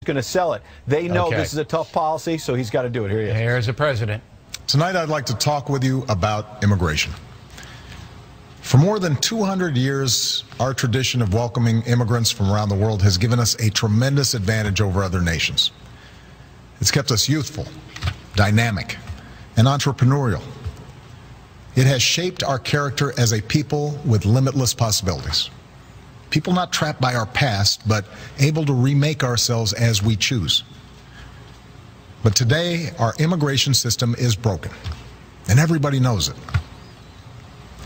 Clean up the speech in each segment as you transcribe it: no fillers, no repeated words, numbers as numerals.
going to sell it. They know this is a tough policy, so he's got to do it. Here he is. Here's the president. Tonight I'd like to talk with you about immigration. For more than 200 years, our tradition of welcoming immigrants from around the world has given us a tremendous advantage over other nations. It's kept us youthful, dynamic, and entrepreneurial. It has shaped our character as a people with limitless possibilities. People not trapped by our past, but able to remake ourselves as we choose. But today, our immigration system is broken, and everybody knows it.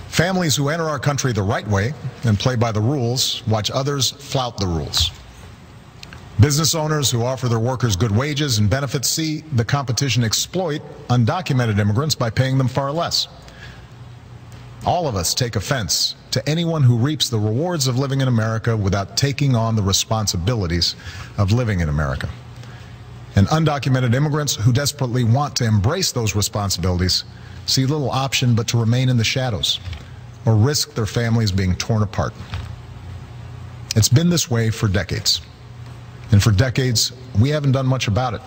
Families who enter our country the right way and play by the rules watch others flout the rules. Business owners who offer their workers good wages and benefits see the competition exploit undocumented immigrants by paying them far less. All of us take offense to anyone who reaps the rewards of living in America without taking on the responsibilities of living in America. And undocumented immigrants who desperately want to embrace those responsibilities see little option but to remain in the shadows or risk their families being torn apart. It's been this way for decades. And for decades, we haven't done much about it.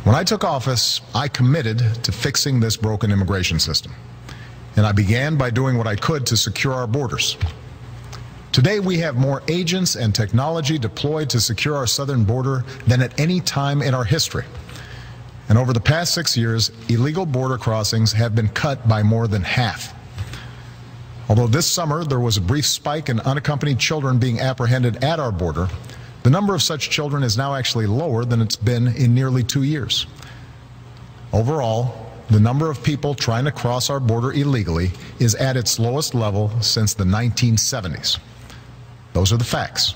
When I took office, I committed to fixing this broken immigration system. And I began by doing what I could to secure our borders. Today, we have more agents and technology deployed to secure our southern border than at any time in our history. And over the past 6 years, illegal border crossings have been cut by more than half. Although this summer there was a brief spike in unaccompanied children being apprehended at our border, the number of such children is now actually lower than it's been in nearly 2 years. Overall, the number of people trying to cross our border illegally is at its lowest level since the 1970s. Those are the facts.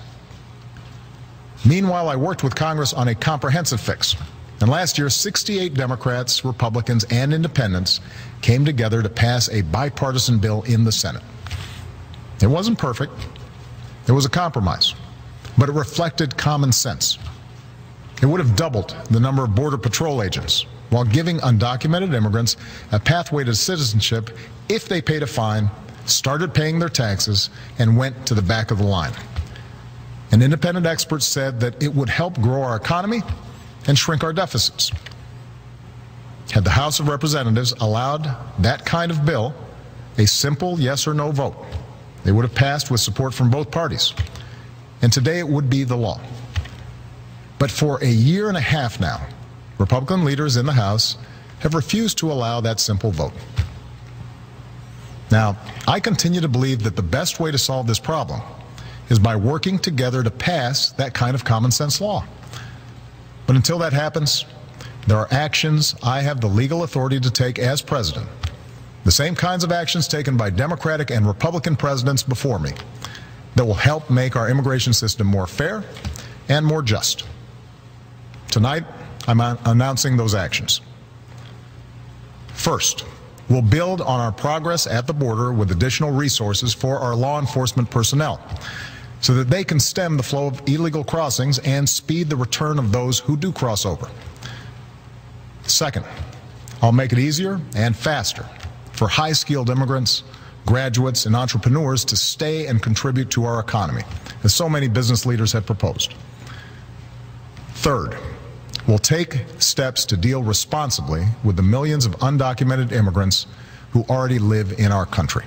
Meanwhile, I worked with Congress on a comprehensive fix. And last year, 68 Democrats, Republicans, and independents came together to pass a bipartisan bill in the Senate. It wasn't perfect. It was a compromise. But it reflected common sense. It would have doubled the number of Border Patrol agents while giving undocumented immigrants a pathway to citizenship if they paid a fine, started paying their taxes, and went to the back of the line. And independent experts said that it would help grow our economy and shrink our deficits. Had the House of Representatives allowed that kind of bill, a simple yes or no vote, they would have passed with support from both parties. And today it would be the law. But for a year and a half now, Republican leaders in the House have refused to allow that simple vote. Now, I continue to believe that the best way to solve this problem is by working together to pass that kind of common sense law. But until that happens, there are actions I have the legal authority to take as president, the same kinds of actions taken by Democratic and Republican presidents before me, that will help make our immigration system more fair and more just. Tonight, I'm announcing those actions. First, we'll build on our progress at the border with additional resources for our law enforcement personnel so that they can stem the flow of illegal crossings and speed the return of those who do cross over. Second, I'll make it easier and faster for high-skilled immigrants, graduates, and entrepreneurs to stay and contribute to our economy, as so many business leaders have proposed. Third, we'll take steps to deal responsibly with the millions of undocumented immigrants who already live in our country.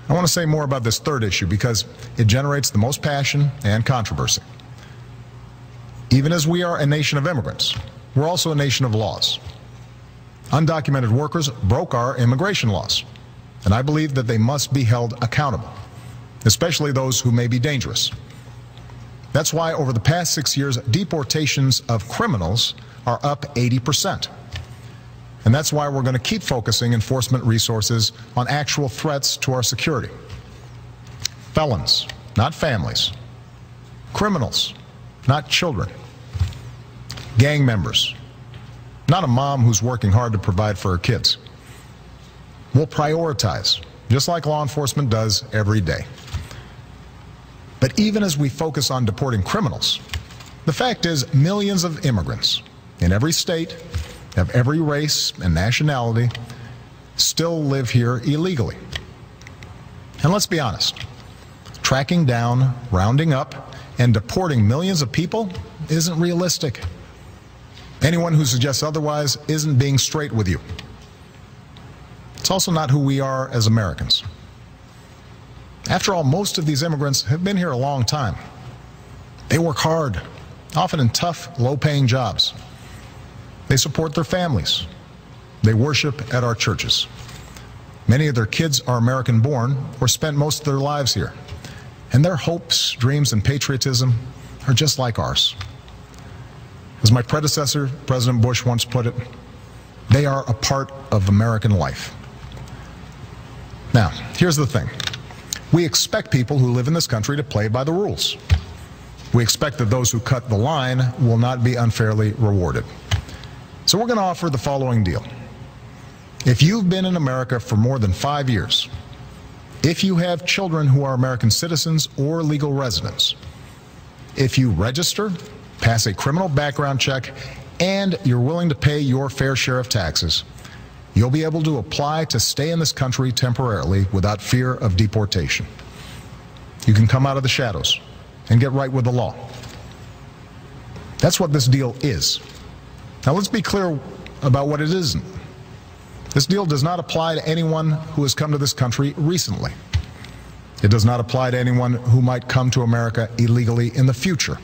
I want to say more about this third issue because it generates the most passion and controversy. Even as we are a nation of immigrants, we're also a nation of laws. Undocumented workers broke our immigration laws, and I believe that they must be held accountable, especially those who may be dangerous. That's why over the past 6 years, deportations of criminals are up 80%. And that's why we're going to keep focusing enforcement resources on actual threats to our security. Felons, not families. Criminals, not children. Gang members, not a mom who's working hard to provide for her kids. We'll prioritize, just like law enforcement does every day. But even as we focus on deporting criminals, the fact is millions of immigrants in every state, of every race and nationality, still live here illegally. And let's be honest, tracking down, rounding up, and deporting millions of people isn't realistic. Anyone who suggests otherwise isn't being straight with you. It's also not who we are as Americans. After all, most of these immigrants have been here a long time. They work hard, often in tough, low-paying jobs. They support their families. They worship at our churches. Many of their kids are American-born or spent most of their lives here. And their hopes, dreams, and patriotism are just like ours. As my predecessor, President Bush, once put it, they are a part of American life. Now, here's the thing. We expect people who live in this country to play by the rules. We expect that those who cut the line will not be unfairly rewarded. So we're going to offer the following deal. If you've been in America for more than 5 years, if you have children who are American citizens or legal residents, if you register, pass a criminal background check, and you're willing to pay your fair share of taxes, you'll be able to apply to stay in this country temporarily without fear of deportation. You can come out of the shadows and get right with the law. That's what this deal is. Now let's be clear about what it isn't. This deal does not apply to anyone who has come to this country recently. It does not apply to anyone who might come to America illegally in the future.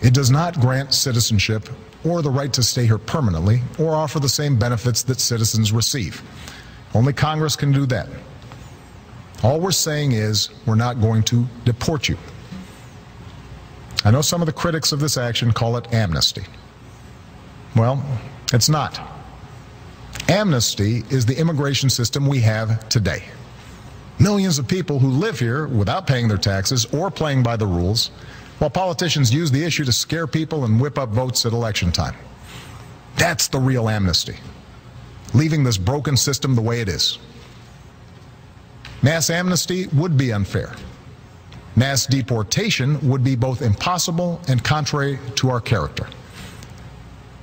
It does not grant citizenship or the right to stay here permanently or offer the same benefits that citizens receive. Only Congress can do that. All we're saying is we're not going to deport you. I know some of the critics of this action call it amnesty. Well, it's not. Amnesty is the immigration system we have today. Millions of people who live here without paying their taxes or playing by the rules, while politicians use the issue to scare people and whip up votes at election time. That's the real amnesty, leaving this broken system the way it is. Mass amnesty would be unfair. Mass deportation would be both impossible and contrary to our character.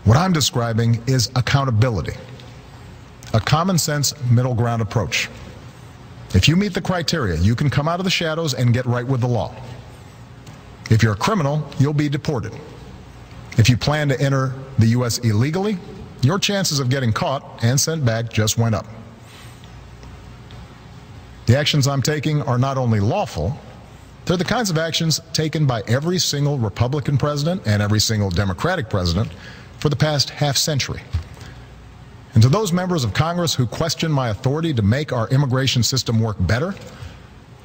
What I'm describing is accountability, a common-sense middle ground approach. If you meet the criteria, you can come out of the shadows and get right with the law. If you're a criminal, you'll be deported. If you plan to enter the U.S. illegally, your chances of getting caught and sent back just went up. The actions I'm taking are not only lawful, they're the kinds of actions taken by every single Republican president and every single Democratic president for the past half-century. And to those members of Congress who question my authority to make our immigration system work better,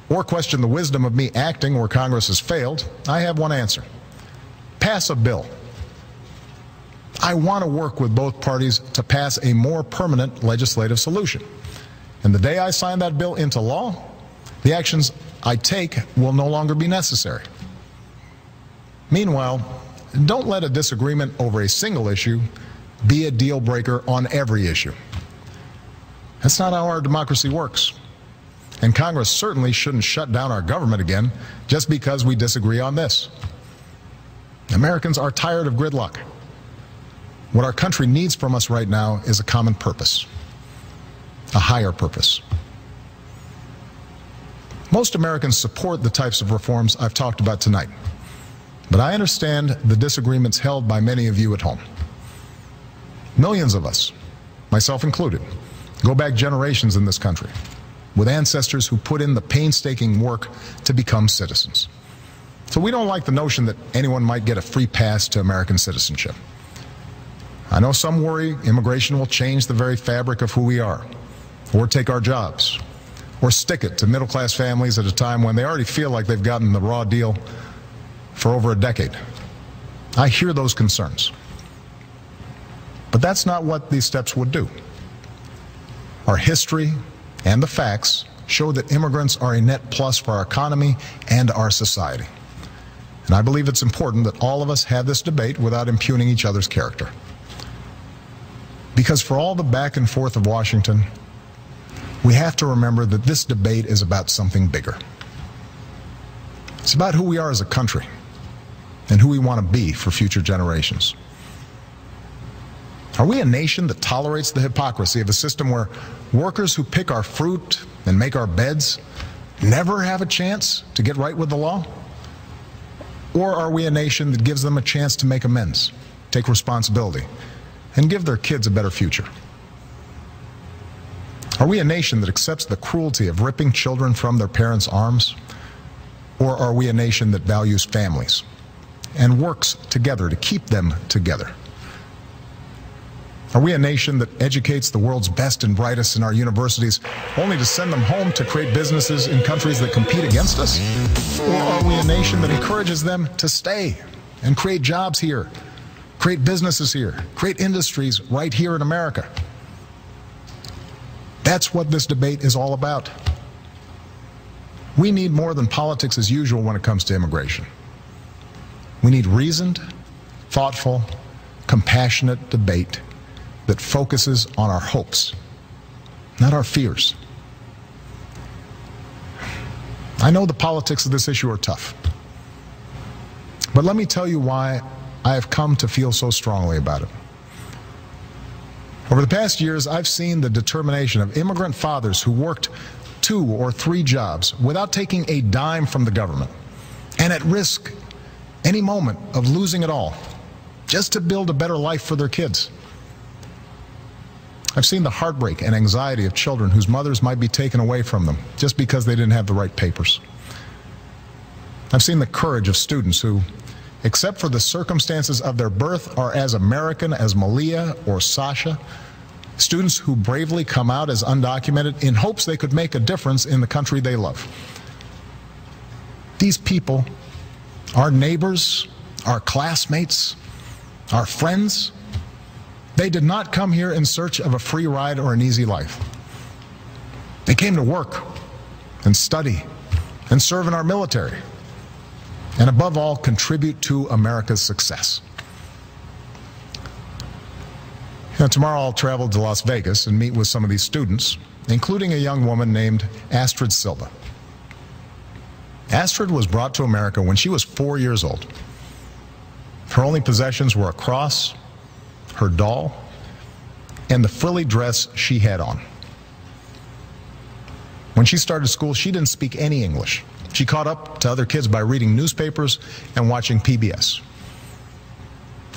or question the wisdom of me acting where Congress has failed, I have one answer. Pass a bill. I want to work with both parties to pass a more permanent legislative solution. And the day I sign that bill into law, the actions I take will no longer be necessary. Meanwhile, don't let a disagreement over a single issue be a deal breaker on every issue. That's not how our democracy works. And Congress certainly shouldn't shut down our government again just because we disagree on this. Americans are tired of gridlock. What our country needs from us right now is a common purpose, a higher purpose. Most Americans support the types of reforms I've talked about tonight, but I understand the disagreements held by many of you at home. Millions of us, myself included, go back generations in this country with ancestors who put in the painstaking work to become citizens. So we don't like the notion that anyone might get a free pass to American citizenship. I know some worry immigration will change the very fabric of who we are, or take our jobs, or stick it to middle-class families at a time when they already feel like they've gotten the raw deal for over a decade. I hear those concerns. But that's not what these steps would do. Our history and the facts show that immigrants are a net plus for our economy and our society. And I believe it's important that all of us have this debate without impugning each other's character. Because for all the back and forth of Washington, we have to remember that this debate is about something bigger. It's about who we are as a country and who we want to be for future generations. Are we a nation that tolerates the hypocrisy of a system where workers who pick our fruit and make our beds never have a chance to get right with the law? Or are we a nation that gives them a chance to make amends, take responsibility, and give their kids a better future? Are we a nation that accepts the cruelty of ripping children from their parents' arms? Or are we a nation that values families and works together to keep them together? Are we a nation that educates the world's best and brightest in our universities only to send them home to create businesses in countries that compete against us? Or are we a nation that encourages them to stay and create jobs here, create businesses here, create industries right here in America? That's what this debate is all about. We need more than politics as usual when it comes to immigration. We need reasoned, thoughtful, compassionate debate that focuses on our hopes, not our fears. I know the politics of this issue are tough, but let me tell you why I have come to feel so strongly about it. Over the past years, I've seen the determination of immigrant fathers who worked 2 or 3 jobs without taking a dime from the government and at risk any moment of losing it all just to build a better life for their kids. I've seen the heartbreak and anxiety of children whose mothers might be taken away from them just because they didn't have the right papers. I've seen the courage of students who, except for the circumstances of their birth, are as American as Malia or Sasha, students who bravely come out as undocumented in hopes they could make a difference in the country they love. These people, our neighbors, our classmates, our friends, they did not come here in search of a free ride or an easy life. They came to work and study and serve in our military, and above all, contribute to America's success. Now, tomorrow I'll travel to Las Vegas and meet with some of these students, including a young woman named Astrid Silva. Astrid was brought to America when she was 4 years old. Her only possessions were a cross, her doll, and the frilly dress she had on. When she started school, she didn't speak any English. She caught up to other kids by reading newspapers and watching PBS.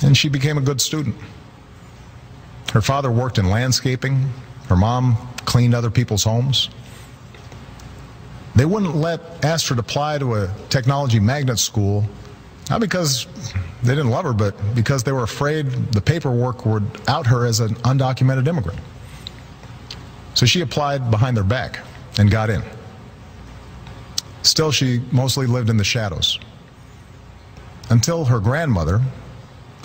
And she became a good student. Her father worked in landscaping. Her mom cleaned other people's homes. They wouldn't let Astrid apply to a technology magnet school, not because they didn't love her, but because they were afraid the paperwork would out her as an undocumented immigrant. So she applied behind their back and got in. Still, she mostly lived in the shadows until her grandmother,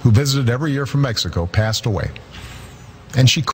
who visited every year from Mexico, passed away. And she